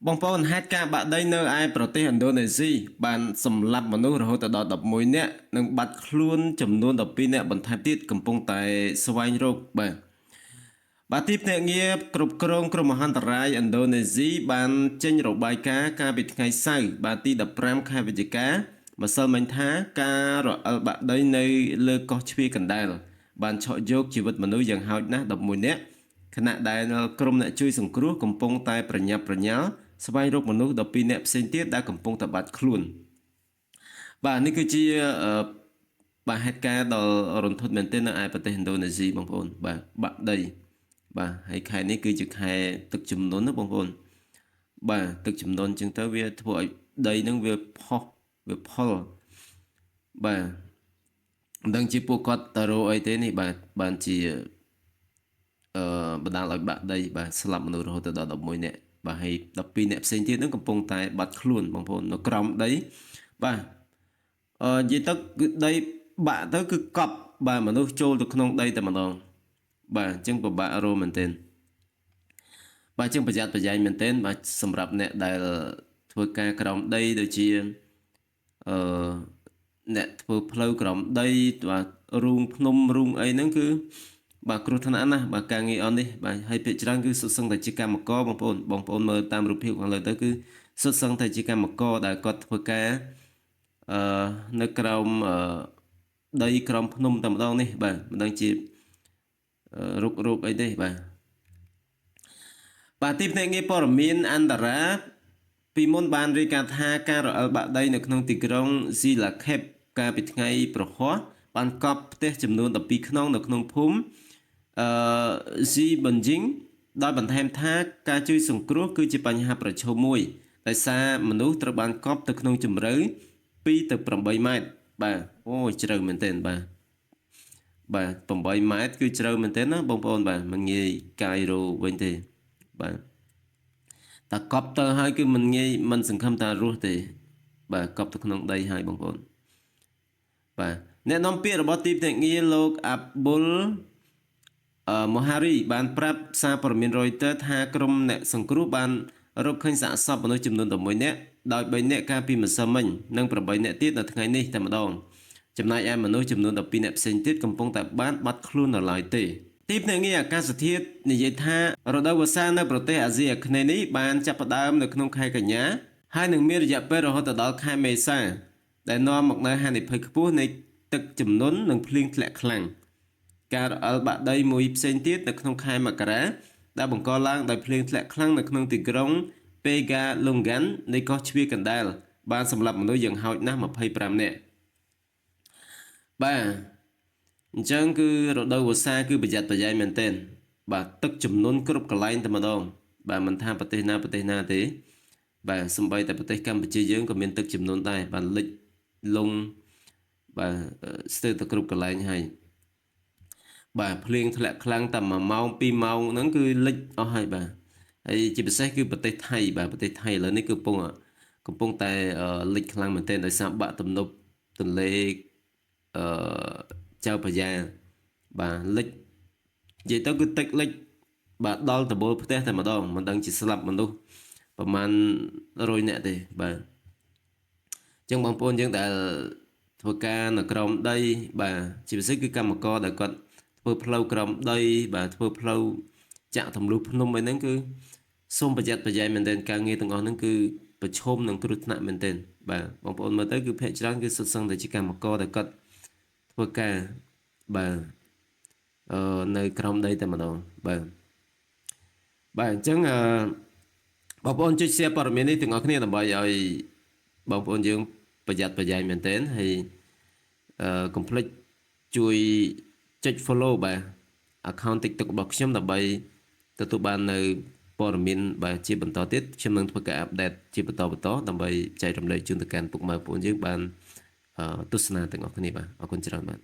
បងប្អូនហេតុការណ៍បាក់ដីនៅឯប្រទេសឥណ្ឌូនេស៊ីបានសម្លាប់មនុស្សរហូតដល់11នាក់និងបាត់ខ្លួនចំនួន12នាក់បន្ថែមទៀតកំពុងតែស្វែងរកបាទទីភ្នាក់ងារគ្រប់គ្រងគ្រោះមហន្តរាយឥណ្ឌូនេស៊ីបានចេញរបាយការណ៍កាលពីថ្ងៃសៅរ៍បាទទី15ខែវិច្ឆិកាម្សិលមិញថាការរអិលបាក់ដីនៅលើកោះជ្វាយកណ្ដាលបានឆក់យកជីវិតមនុស្សយ៉ាងហោចណាស់11នាក់ខណៈដែលក្រុមអ្នកជួយសង្គ្រោះកំពុងតែប្រញាប់ប្រញាល់ស្វែងរកមនុស្ស12នាក់ផ្សេងទៀតដែលកំពុងតែបាត់ខ្លួនបាទនេះគឺជាបាទហេតុការណ៍ដ៏រន្ធត់មែនទែននៅឯប្រទេសឥណ្ឌូនេស៊ីបងប្អូនបាទបាក់ដីបាទហើយខែនេះគឺជាខែទឹកជំនន់ណាបងប្អូនបាទទឹកជំនន់អញ្ចឹងទៅវាធ្វើឲ្យដីនឹងវាផលបាទមិនដឹងជាពួកគាត់តារោអីទេនេះបាទបានជាបណ្ដាលឲ្យបាក់ដីបាទស្លាប់មនុស្សរហូតដល់11នាក់បាទហើយ12នាក់ផ្សេងទៀតនឹងកំពុងតែបាត់ខ្លួនបងប្អូននៅក្រោមដីបាទនិយាយទៅគឺដីបាក់ទៅគឺកប់បាទមនុស្សចូលទៅក្នុងដីតែម្ដងបាទអញ្ចឹងពិបាករស់មែនទែនបាទជាងប្រយ័ត្នប្រយែងមែនទែនបាទសម្រាប់អ្នកដែលធ្វើការក្រោមដីដូចជាអឺអ្នកធ្វើផ្លូវក្រោមដីបាទរូងភ្នំរូងអីហ្នឹងគឺបាទគ្រោះថ្នាក់ណាស់បាទការងារអស់នេះបាទហើយភាគច្រើនគឺសុទ្ធសឹងតែជាកម្មករបងប្អូនមើលតាមរូបភាពខាងលើទៅគឺសុទ្ធសឹងតែជាកម្មករដែលគាត់ធ្វើការនៅក្រោមដីក្រោមភ្នំតែម្ដងនេះបាទមិនដឹងជារុករោគអីទេបាទទីភ្នាក់ងារព័ត៌មានអន្តរាពីមុនបានរាយការណ៍ថាការរអិលបាក់ដីនៅក្នុងទីក្រុងស៊ីឡាខេបកាលពីថ្ងៃប្រហ័សបានកប់ផ្ទះចំនួន12ខ្នងនៅក្នុងភូមិស៊ីប៊ុនជីងដោយបន្ថែមថាការជួយសង្គ្រោះគឺជាបញ្ហាប្រឈមមួយដោយសារមនុស្សត្រូវបានកប់ទៅក្នុងជម្រៅ2ទៅ8ម៉ែត្របាទអូជ្រៅមែនទែនបាទ8ម៉ែត្រគឺជ្រៅមែនទែនណាបងប្អូនបាទមិនងាយកាយរោវិញទេបាទតែកប់ទៅហើយគឺមិនសង្ឃឹមថារស់ទេបាទកប់ទៅក្នុងដីហើយបងប្អូនបាទអ្នកនាំពាក្យរបស់ទីភ្នាក់ងារលោកអាប់ប៊ុលម៉ូហារីបានប្រាប់សារព័ត៌មាន Reuters ថាក្រុមអ្នកសង្គ្រោះបានរកឃើញសាកសពមនុស្សចំនួន11នាក់ដោយ3នាក់កាលពីម្សិលមិញនិង8នាក់ទៀតនៅថ្ងៃនេះតែម្ដងចំណែកឯមនុស្សចំនួន12នាក់ផ្សេងទៀតកំពុងតែបានបាត់ខ្លួននៅឡើយទេទីភ្នាក់ងារអាកាសធាតុនិយាយថារដូវវស្សានៅប្រទេសអាស៊ីអាគ្នេយ៍នេះបានចាប់ផ្ដើមនៅក្នុងខែកញ្ញាហើយនឹងមានរយៈពេលរហូតដល់ខែមេសាដែលនាំមកនូវហានិភ័យខ្ពស់នៃទឹកជំនន់និងភ្លៀងធ្លាក់ខ្លាំងការរអិលបាក់ដីមួយផ្សេងទៀតនៅក្នុងខែមករាដែលបង្កឡើងដោយភ្លៀងធ្លាក់ខ្លាំងនៅក្នុងទីក្រុងពេហ្កាឡុងហ្គាន់នៃកោះជ្វាយកណ្ដាលបានសម្លាប់មនុស្សយ៉ាងហោចណាស់25នាក់បាទអញ្ចឹងគឺរដូវវស្សាគឺប្រយ័ត្នប្រយែងមែនទែនបាទទឹកជំនន់គ្រប់កន្លែងតែម្ដងបាទមិនថាប្រទេសណាទេបាទសម្បីតែប្រទេសកម្ពុជាយើងក៏មានទឹកជំនន់ដែរបាទលិចលង់បាទស្ទើរតែគ្រប់កន្លែងហើយបាទភ្លៀងធ្លាក់ខ្លាំងតែ1ម៉ោង2ម៉ោងហ្នឹងគឺលិចអស់ហើយបាទហើយជាពិសេសគឺប្រទេសថៃបាទប្រទេសថៃឥឡូវនេះគឺកំពុងតែលិចខ្លាំងមែនទែនដោយសារបាក់ទំនប់ទន្លេអឺចៅប្រយ៉ាបាទលិចនិយាយទៅគឺទឹកលិចបាទដល់ដបូលផ្ទះតែម្ដងមិនដឹងជាស្លាប់មនុស្សប្រហែល100នាក់ទេបាទអញ្ចឹងបងប្អូនយើងដែលធ្វើការនៅក្រោមដីបាទជាពិសេសគឺកម្មករដែលគាត់ធ្វើផ្លូវក្រោមដីបាទធ្វើផ្លូវចាក់ទម្លុះភ្នំអីហ្នឹងគឺសូមប្រយ័ត្នប្រយែងមែនទែនការងារទាំងអស់ហ្នឹងគឺប្រឈមនឹងគ្រោះថ្នាក់មែនទែនបាទបងប្អូនមើលទៅគឺភាគច្រើនគឺសុទ្ធសឹងតែជាកម្មករដែលគាត់ធ្វើការបាទនៅក្រោមដីតែម្ដងបាទអញ្ចឹងបងប្អូនជួយ share ព័ត៌មាននេះទាំងអស់គ្នាដើម្បីឲ្យបងប្អូនយើងប្រយ័ត្នប្រយែងមែនទែនហើយកុំភ្លេចជួយចុច follow បាទ account TikTok របស់ខ្ញុំដើម្បីទទួលបាននៅព័ត៌មានបាទជាបន្តទៀតខ្ញុំនឹងធ្វើការ update ជាបន្តដើម្បីចែករំលែកជូនទៅកាន់ពុកម៉ែបងប្អូនយើងបានទស្សនាទាំងអស់គ្នាបាទអរគុណច្រើនបាទ